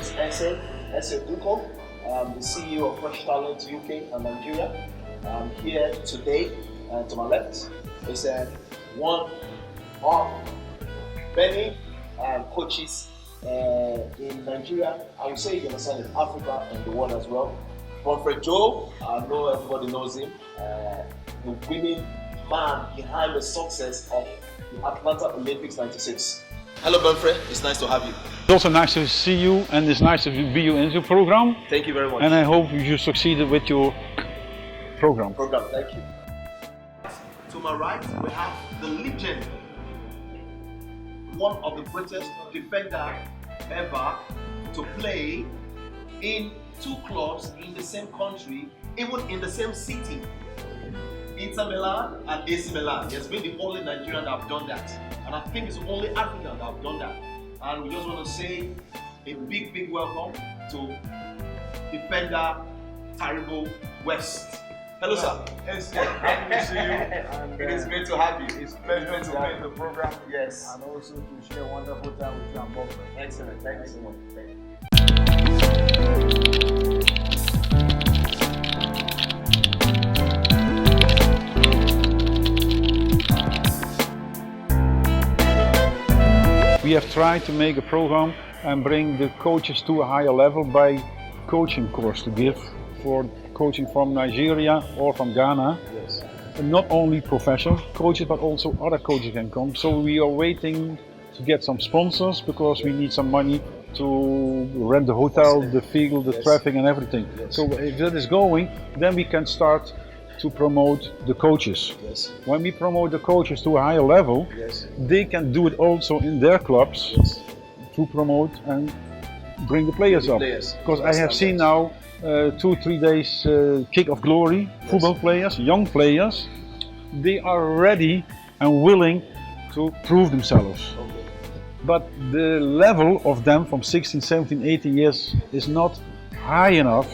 is Ese Duko. I'm the CEO of Fresh Talent UK and Nigeria. I'm here today, to my left is one of many coaches in Nigeria. I would say you understand in Africa and the world as well. FRE Joe, I know everybody knows him, the winning man behind the success of the Atlanta Olympics '96. Hello, FRE, it's nice to have you. It's also nice to see you, and it's nice to be you in your program. Thank you very much. And I hope you succeeded with your program. Thank you. To my right, we have the legend, one of the greatest defenders ever to play in two clubs in the same country, even in the same city. Inter Milan and AC Milan. He has been the only Nigerian that have done that. And I think it's the only African that have done that. And we just want to say a big welcome to defender TARIBO West. Hello, sir. It's happy to see you. And, It is great to have you. It's a pleasure to be in the program. Yes. And also to share a wonderful time with you and Bob. Excellent. Thank you so much. Thank you. We have tried to make a program and bring the coaches to a higher level by coaching course to give for coaching from Nigeria or from Ghana. Yes. And not only professional coaches but also other coaches can come. So we are waiting to get some sponsors because we need some money to rent the hotel, the field, the traffic and everything. Yes. So if that is going, then we can start to promote the coaches. Yes. When we promote the coaches to a higher level, Yes. they can do it also in their clubs Yes. to promote and bring the players up. Because I have seen now 2-3 days kick of glory, football players, young players, they are ready and willing to prove themselves. Okay. But the level of them from 16, 17, 18 years is not high enough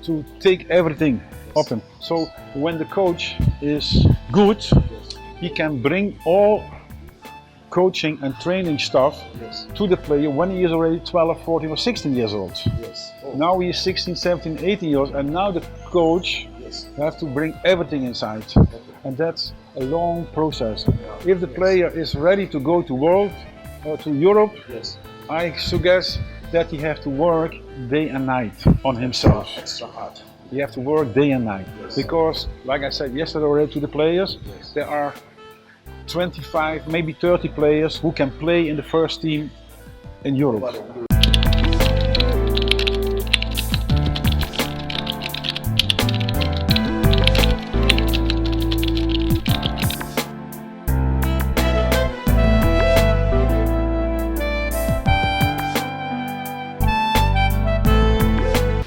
to take everything up him. So when the coach is good, he can bring all coaching and training stuff Yes. to the player when he is already 12, 14 or 16 years old. Yes. Oh. Now he is 16, 17, 18 years and now the coach Yes. has to bring everything inside. And that's a long process. If the player is ready to go to world or to Europe, Yes. I suggest that he have to work day and night on himself. Extra hard. You have to work day and night. Yes. Because, like I said yesterday already to the players, Yes. there are 25, maybe 30 players who can play in the first team in Europe.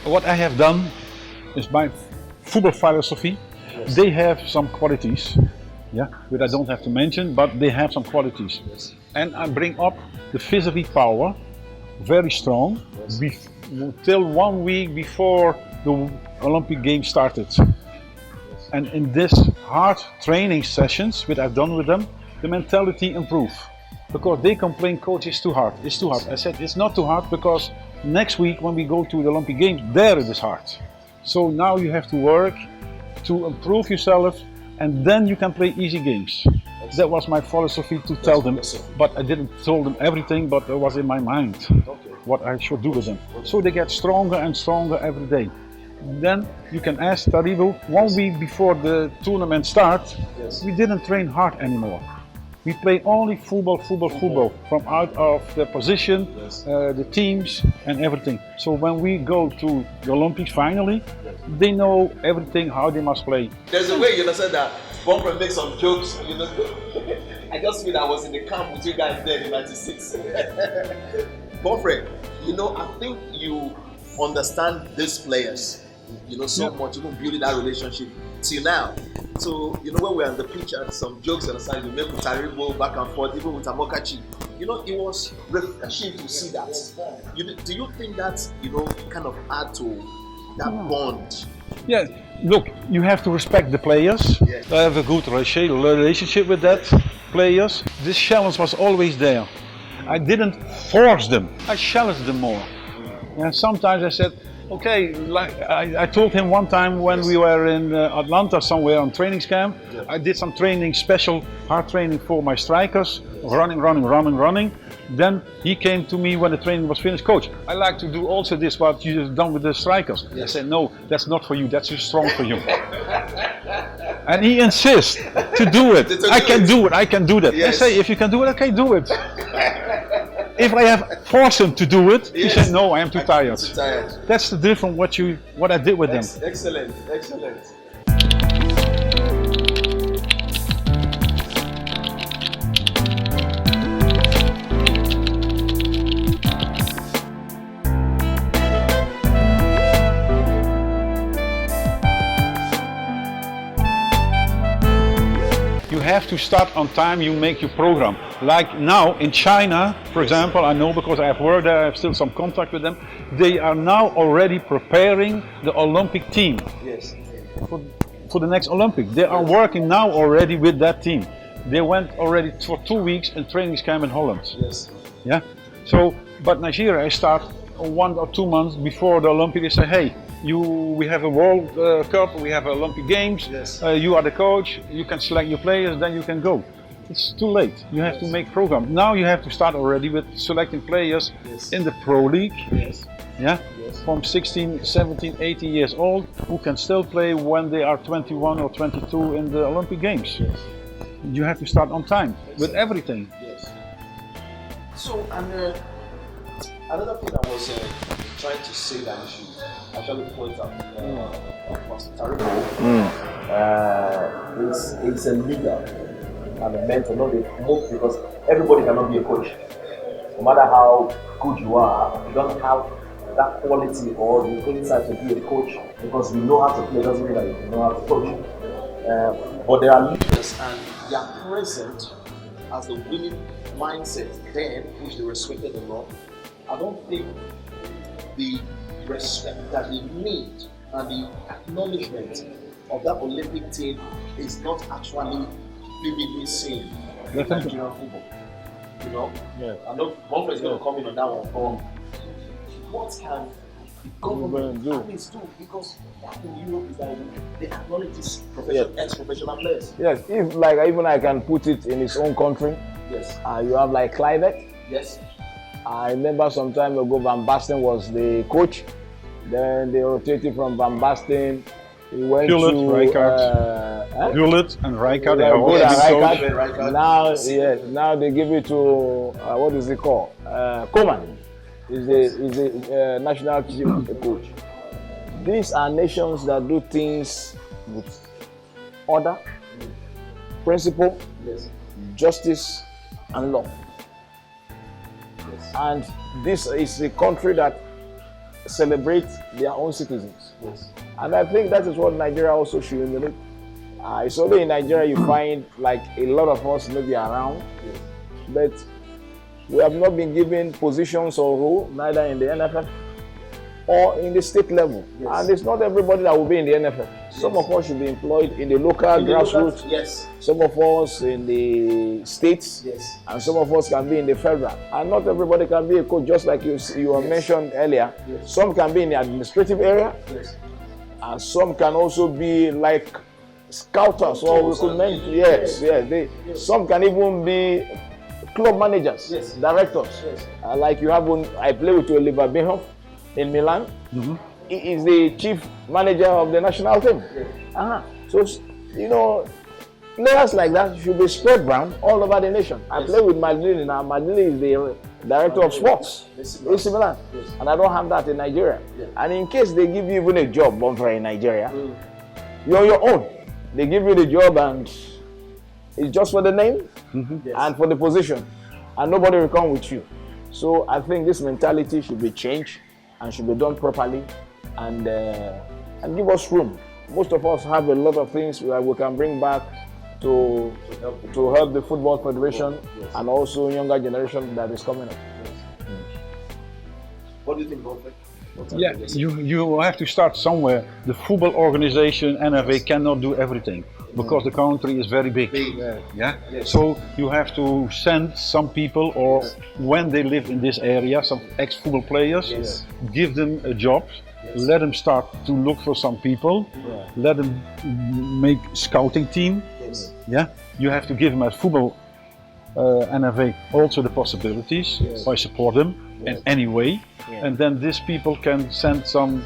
What I have done is my football philosophy. Yes. They have some qualities, yeah, which I don't have to mention, but they have some qualities. Yes. And I bring up the physical power, very strong, Yes. till 1 week before the Olympic Games started. And in this hard training sessions, which I've done with them, the mentality improves. Because they complain, coach, it's too hard, it's too hard. I said, it's not too hard because next week when we go to the Olympic Games, there it is hard. So now you have to work to improve yourself and then you can play easy games. That was my philosophy to tell them, but I didn't tell them everything, but it was in my mind what I should do with them. So they get stronger and stronger every day. Then you can ask TARIBO, 1 week before the tournament starts, Yes. we didn't train hard anymore. We play only football, from out of the position, Yes. the teams and everything. So when we go to the Olympics finally, they know everything, how they must play. There's a way you understand that FRE makes some jokes, you know. I just feel I was in the camp with you guys there in '96. FRE, you know, I think you understand these players, you know, so much, even building that relationship till now. So, you know, when we were on the pitch and some jokes on the side, you make with TARIBO back and forth, even with Amokachi, you know, it was refreshing to see that. Do you think that, you know, kind of add to that bond? Yeah, look, you have to respect the players. Yes. I have a good relationship with that players. This challenge was always there. I didn't force them, I challenged them more. And sometimes I said, okay, like I told him one time when we were in Atlanta somewhere on training camp, I did some training, special hard training for my strikers, running. Then he came to me when the training was finished, coach, I like to do also this what you just done with the strikers. I said, no, that's not for you, that's too strong for you. And he insists to do it. I can do that. I say, if you can do it, okay, do it. If I have forced him to do it, he said, no, I am too tired. That's the difference what I did with them. Excellent. You have to start on time, you make your program. Like now in China, for example, I know because I have worked there, I have still some contact with them. They are now already preparing the Olympic team for the next Olympic. They are working now already with that team. They went already for 2 weeks in training camp in Holland. Yeah. So, but Nigeria start 1 or 2 months before the Olympic. They say, hey, we have a World Cup, we have Olympic Games, you are the coach, you can select your players, then you can go. It's too late, you have to make program. Now you have to start already with selecting players in the Pro League, from 16, 17, 18 years old, who can still play when they are 21 or 22 in the Olympic Games. You have to start on time with everything. So, and another thing I was trying to say that I should actually point out was TARIBO. It's a leader and a mentor, not a coach, because everybody cannot be a coach. No matter how good you are, you don't have that quality or the insight to be a coach, because you know how to play doesn't mean that you know how to coach. But there are leaders and they are present as the winning mindset then, which they respected a lot. I don't think the respect that they need and the acknowledgement of that Olympic team is not actually vividly seen in Nigerian football. You know? I know Bonfa is going to come in on that one, but what can the government do? Because that in Europe is that they acknowledge these ex-professional players. Yes, if like even I can put it in his own country. You have like climate. I remember some time ago Van Basten was the coach. Then they rotated from Van Basten. He went Hewlett, to Rijkaard. Hewlett and Rijkaard. They are all Rijkaard. Now they give it to what is it called? Koeman is the national team coach. These are nations that do things with order, principle, justice, and law. And this is a country that celebrates their own citizens. And I think that is what Nigeria also should emulate. It's only in Nigeria you find like a lot of us maybe around, but we have not been given positions or role neither in the NFF or in the state level. And it's not everybody that will be in the NFF. Some of us should be employed in the local grassroots, some of us in the states, and some of us can be in the federal. And not everybody can be a coach, just like you mentioned earlier. Some can be in the administrative area, and some can also be like scouters, or we could mention, some can even be club managers, directors. Like you have one, I play with Oliver Bierhoff in Milan. He is the chief manager of the national team. So, you know, players like that should be spread around all over the nation. I play with Madlini now. Madlini is the director of sports, AC Milan. And I don't have that in Nigeria. And in case they give you even a job, Bonfa, in Nigeria, you're on your own. They give you the job and it's just for the name and for the position. And nobody will come with you. So I think this mentality should be changed and should be done properly. And give us room. Most of us have a lot of things that we can bring back to help the Football Federation and also younger generation that is coming up. What do you think, Bonfa? You have to start somewhere. The football organization, NFA, cannot do everything. because the country is very big. Big. Yeah. Yes. So you have to send some people, or when they live in this area, some ex-football players, Yes. give them a job, let them start to look for some people, let them make scouting team. Yes. Yeah. You have to give them as football NFA also the possibilities by support them in any way, and then these people can send some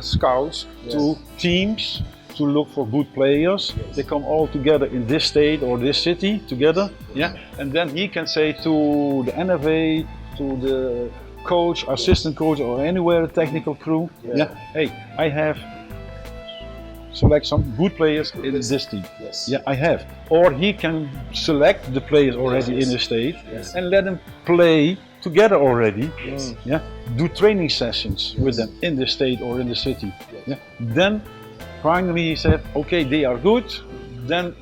scouts to teams to look for good players. They come all together in this state or this city together, and then he can say to the NFA, to the coach, assistant coach, or anywhere technical crew, hey, I have select some good players in this team. Yes. Yeah, I have. Or he can select the players already in the state and let them play together already. Yeah, do training sessions with them in the state or in the city. Yeah. Then finally he said, okay, they are good. Then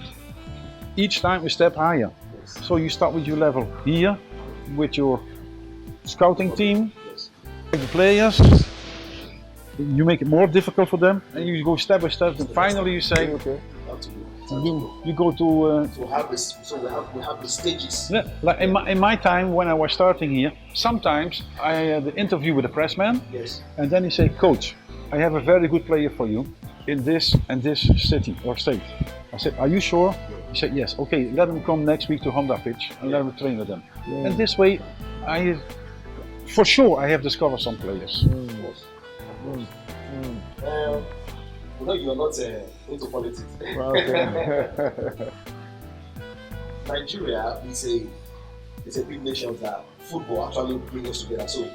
each time a step higher. So you start with your level here, with your scouting team, the players. You make it more difficult for them, and you go step by step, and finally you say, Okay. you go to. So have this. So we have the stages. Yeah, like in my time when I was starting here, sometimes I had an interview with a pressman, Yes. and then he say, Coach, I have a very good player for you in this and this city or state. I said, are you sure? He said, yes. Okay, let him come next week to Honda pitch and let him train with them. And this way, for sure, I have discovered some players. We know you are not into politics. Okay. Nigeria is a big nation that football actually brings us together. So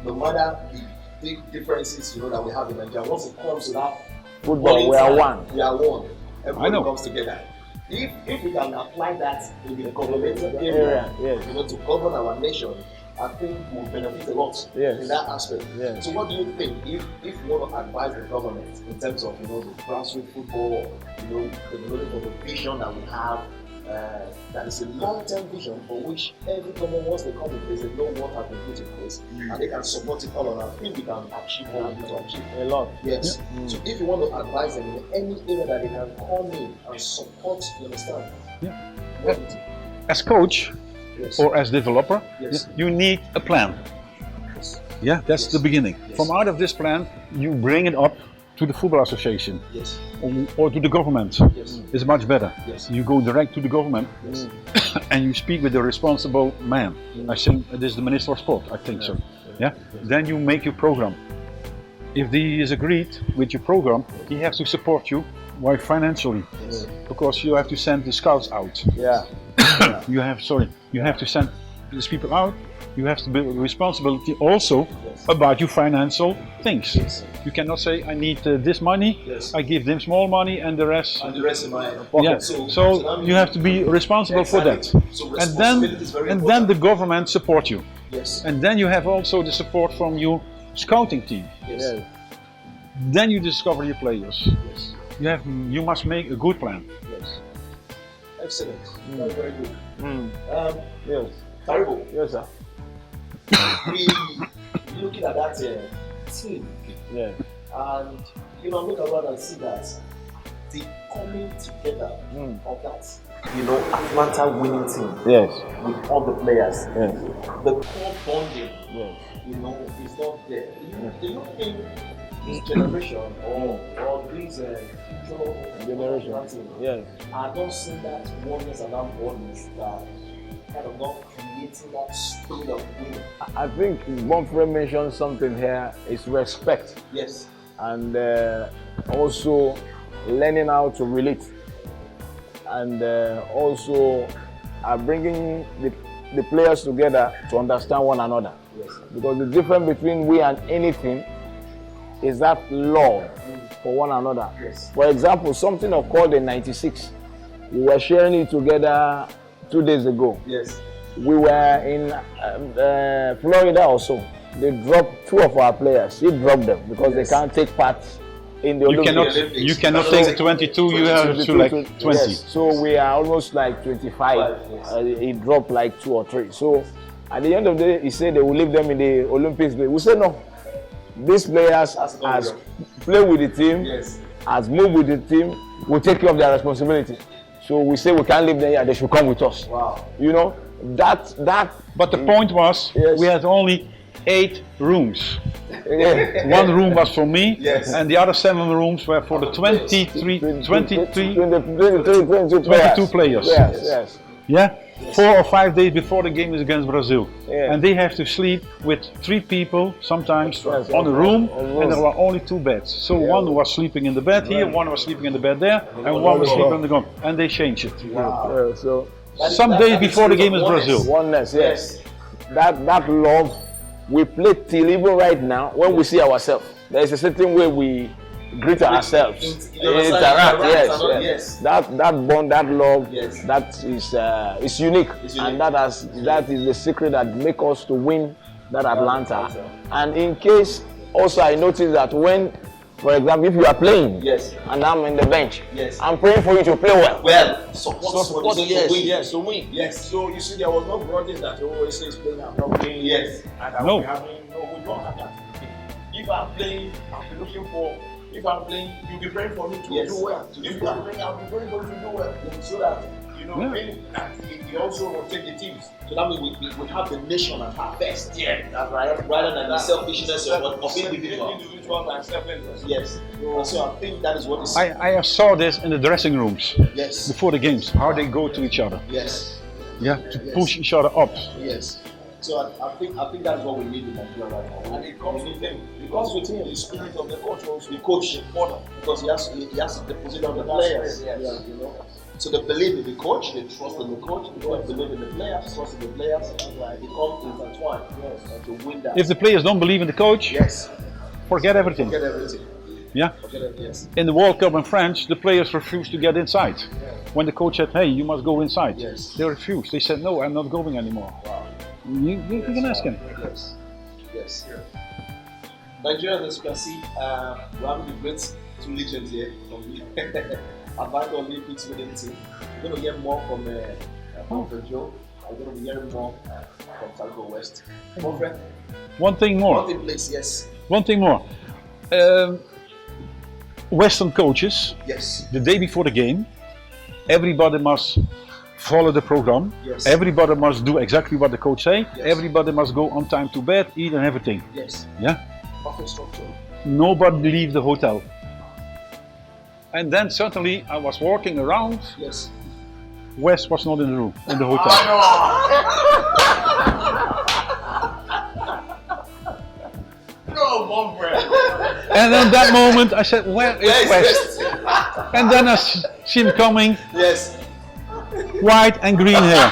no matter the big differences that we have in Nigeria, once it comes to that Football, we are one. We are one. Everybody know. comes together. If we can apply that in the governmental area, to govern our nation, I think we'll benefit a lot in that aspect. So what do you think if you want to advise the government in terms of the grassroots football, developing of the vision that we have, that is a long-term vision for which every government wants to come in place, they know what has been put in place, and they can support it all around. I think we can achieve what we need to achieve. A lot. Yes. So if you want to advise them in any area that they can come in and support, you understand? What do you think? As coach, Yes. or as developer, Yes. you need a plan. Yes. Yeah, that's the beginning. Yes. From out of this plan, you bring it up to the football association Yes. or to the government. Yes. It's much better. Yes. You go direct to the government and you speak with the responsible man. I think this is the Minister of Sport, I think so. Yeah. Then you make your program. If he is agreed with your program, he has to support you. Why financially? Because you have to send the scouts out. Yeah. You have to send these people out. You have to be responsibility also about your financial things. Yes. You cannot say, I need this money, Yes. I give them small money and the rest. And the rest in my pocket. Yeah. So that means you have to be responsible for that. So And then responsibility is very then important. the government support you. Yes. And then you have also the support from your scouting team. Yes. Then you discover your players. Yes. You must make a good plan. Yes. Excellent. Very, very good. Yes. TARIBO, Yes, sir. we looking at that team, Yeah. and I'm looking around and see that the coming together of that, Atlanta winning team Yes. with all the players, Yes. the core bonding, Yes. is not there. Do you think this generation or this future Generation. Yes. are not seeing that oneness and that oneness that kind of not creating that spirit of winning? I think Bonfrey mentioned something here is respect, Yes. and also learning how to relate, and also bringing the players together to understand one another. Yes. Because the difference between we and anything is that love for one another. Yes. For example, something occurred in '96. We were sharing it together 2 days ago. Yes. We were in Florida also. They dropped 2 of our players. He dropped them because they can't take part in the Olympics. You cannot take 22, you have to like 20. Yes. So we are almost like 25. Yes. He dropped like 2 or 3. So at the end of the day, he said they will leave them in the Olympics. We said no. These players has played with the team. Yes. has moved with the team will take care of their responsibility. So we say we can't leave them here, they should come with us. Wow. You know, that. But the point was, Yes. we had only 8 rooms. Yeah. One room was for me, Yes. and the other 7 rooms were for the 22 players. Yes. Yeah, 4 or 5 days before the game is against Brazil. Yeah. And they have to sleep with 3 people, sometimes Yes, on a room, on and there room. were only 2 beds. So one was sleeping in the bed here, one was sleeping in the bed there, and one was sleeping on the ground. And they changed it. Yeah, so Some days before the game is Brazil. oneness, yes. That love, we play till even right now when we see ourselves. There is a certain way we greet ourselves, interact. Yes. That bond, that love, Yes. that is unique, and that is the secret that make us to win that Atlanta. And in case also I noticed that when, for example, if you are playing, Yes. and I'm in the bench, Yes. I'm praying for you to play well. Well, support yes, to win. yes, to win. Yes. So you see, there was no grudges that always says playing, I'm not playing. Yes. And I'm No. having no, we don't have that. If I'm playing, I'll be looking for. If I'm playing, you'll be praying for me to Yes. do well. To do If well. I'm playing, I'll be praying for you to do well. So that Yeah. really, that it also rotate the teams. So that means we have the nation at our best. Yeah, that's right. Rather than the selfishness of individual. Individual and self-interest. Yes. And so I think that is what is. I saw this in the dressing rooms Yes. before the games, how they go to each other. Yes. Yeah, to push each other up. Yes. So I think that is what we need in Nigeria right now. And it comes with him. It comes with him. The spirit of the coach also. The coach, Order. because he has to deposit on the players. Yes. Yeah, you know. So they believe in the coach, they trust in the coach, they believe in the players, trust in the players, and they come intertwined to win that. If the players don't believe in the coach, Yes, forget everything. forget everything. Yeah. Forget everything. Yes. In the World Cup in France, the players refused to get inside. When the coach said, "Hey, you must go inside," Yes. they refused. They said, "No, I'm not going anymore." Wow. You can ask him. Yes. Yes. Nigeria, as you can see, we're having the great 2 legends here from the Advanced Olympics winning team. We're going to hear more from Joe. We're going to be hearing more from TARIBO West. Friend, One thing more. one in place, yes. One thing more. Western coaches, Yes. the day before the game, everybody must follow the program. Yes. Everybody must do exactly what the coach say. Yes. Everybody must go on time to bed, eat and everything. Yes. Yeah. Perfect structure. Nobody leave the hotel. And then suddenly I was walking around. Yes. Wes was not in the room, in the hotel. No, one friend. And at that moment I said, "Where is West?" And then I see him coming, Yes. white and green hair.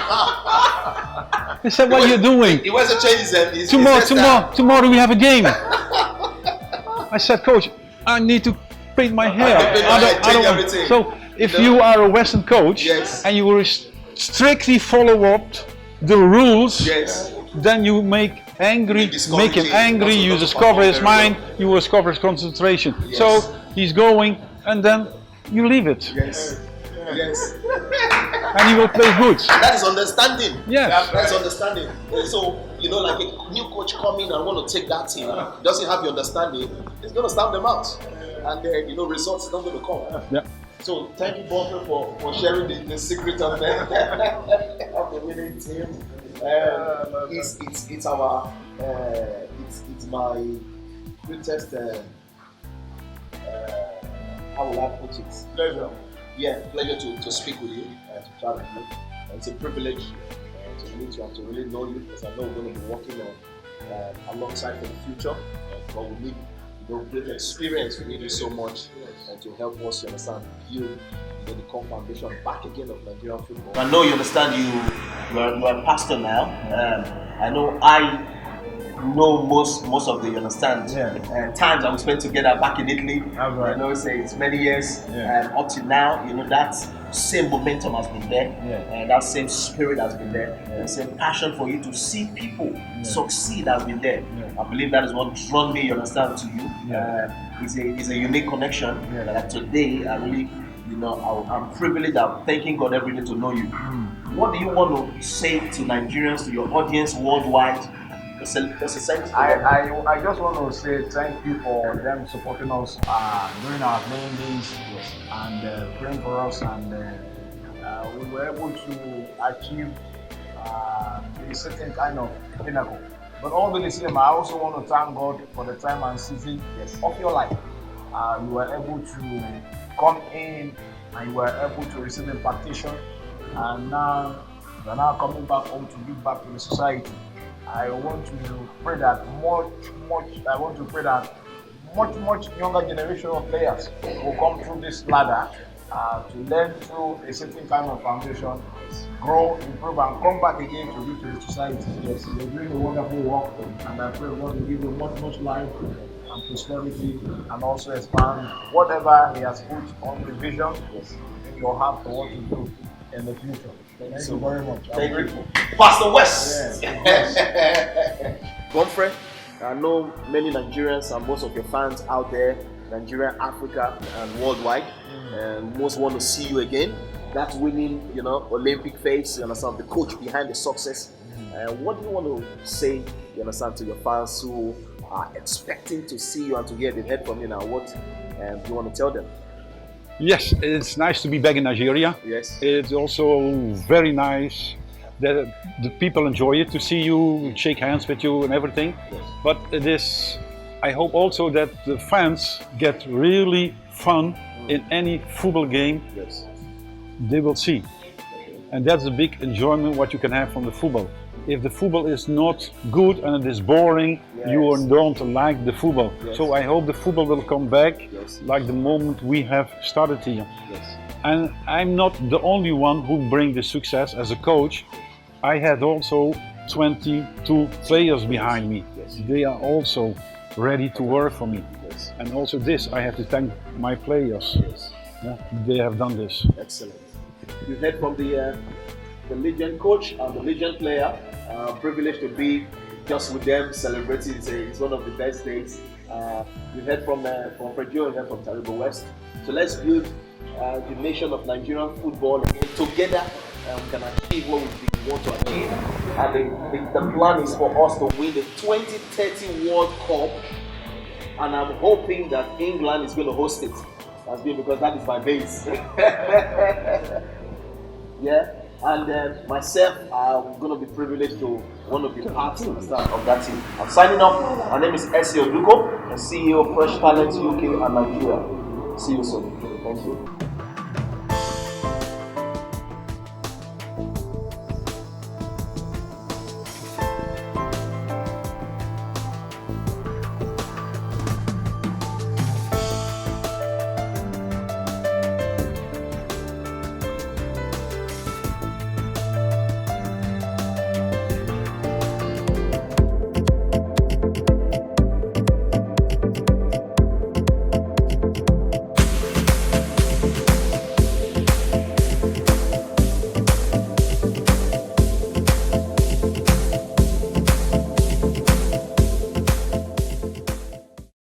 I said, "What are you doing?" He wants to change his Tomorrow we have a game. I said, "Coach, I need to paint my hair. Change everything. So if you are a Western coach Yes. and you will strictly follow up the rules, Yes. then you make discover him him. angry, Also you doesn't discover perform his very mind, you will discover his concentration. Yes. So he's going and then you leave it Yes. Yes. and he will play good. That is understanding. Yes. That's understanding. So, like a new coach coming and want to take that team, doesn't have the understanding, it's going to stamp them out. And then, results not going to come. Yeah. So, thank you, Bob, for sharing the secret of the winning team. It's my greatest, how will I put it? Pleasure. Yeah, pleasure to speak with you and to chat with you. It's a privilege to meet you and to really know you, because I know we're going to be working on alongside for the future. But we need great experience. We need you so much to help us, you understand, build the core foundation back again of Nigerian football. I know you understand. You are a pastor now. I know know most of the, you understand, times that we spent together back in Italy. Right. I know it's many years, up to now, that same momentum has been there, and that same spirit has been there, and the same passion for you to see people succeed has been there. I believe that is what drawn me, you understand, to you. It's a unique connection that today I really, I'm privileged. I'm thanking God every day to know you. What do you want to say to Nigerians, to your audience worldwide, There's a sense to them. I just want to say thank you for them supporting us during our playing days and praying for us, and we were able to achieve a certain kind of pinnacle. But all the same, I also want to thank God for the time and season of your life. You were able to come in and you were able to receive impartation, and now you are now coming back home to give back to the society. I want to pray that much younger generation of players will come through this ladder to learn through a certain kind of foundation, grow, improve, and come back again to give to the society. Yes, you're doing a wonderful work, and I pray God will give you much life and prosperity, and also expand whatever He has put on the vision in your heart for what to do in the future. Thank you very much. Thank you. Pastor West. Yes. Godfrey, I know many Nigerians and most of your fans out there, Nigeria, Africa, and worldwide, and most want to see you again. That winning, Olympic face, you understand, the coach behind the success. What do you want to say, you understand, to your fans who are expecting to see you and to hear the head from you now? What do you want to tell them? Yes, it's nice to be back in Nigeria. Yes. It's also very nice that the people enjoy it, to see you, shake hands with you and everything. Yes. But it is, I hope also that the fans get really fun in any football game they will see. And that's a big enjoyment what you can have from the football. If the football is not good and it is boring, you don't like the football. Yes. So I hope the football will come back like the moment we have started here. Yes. And I'm not the only one who brings the success as a coach. I had also 22 players behind me. Yes. They are also ready to work for me. Yes. And also this, I have to thank my players. Yes. Yeah, they have done this. Excellent. You heard from the legend coach and the legend player. Privileged to be just with them, celebrating. It's one of the best days. You heard from FRE, you heard from TARIBO West. So let's build the nation of Nigerian football again. Together we can achieve what we want to achieve. And the plan is for us to win the 2030 World Cup. And I'm hoping that England is going to host it. That's been because that is my base. Yeah. And myself, I'm going to be privileged to one of the parts of that team. I'm signing off. My name is Esio Duko, the CEO of Fresh Talent UK and Nigeria. See you soon. Thank you.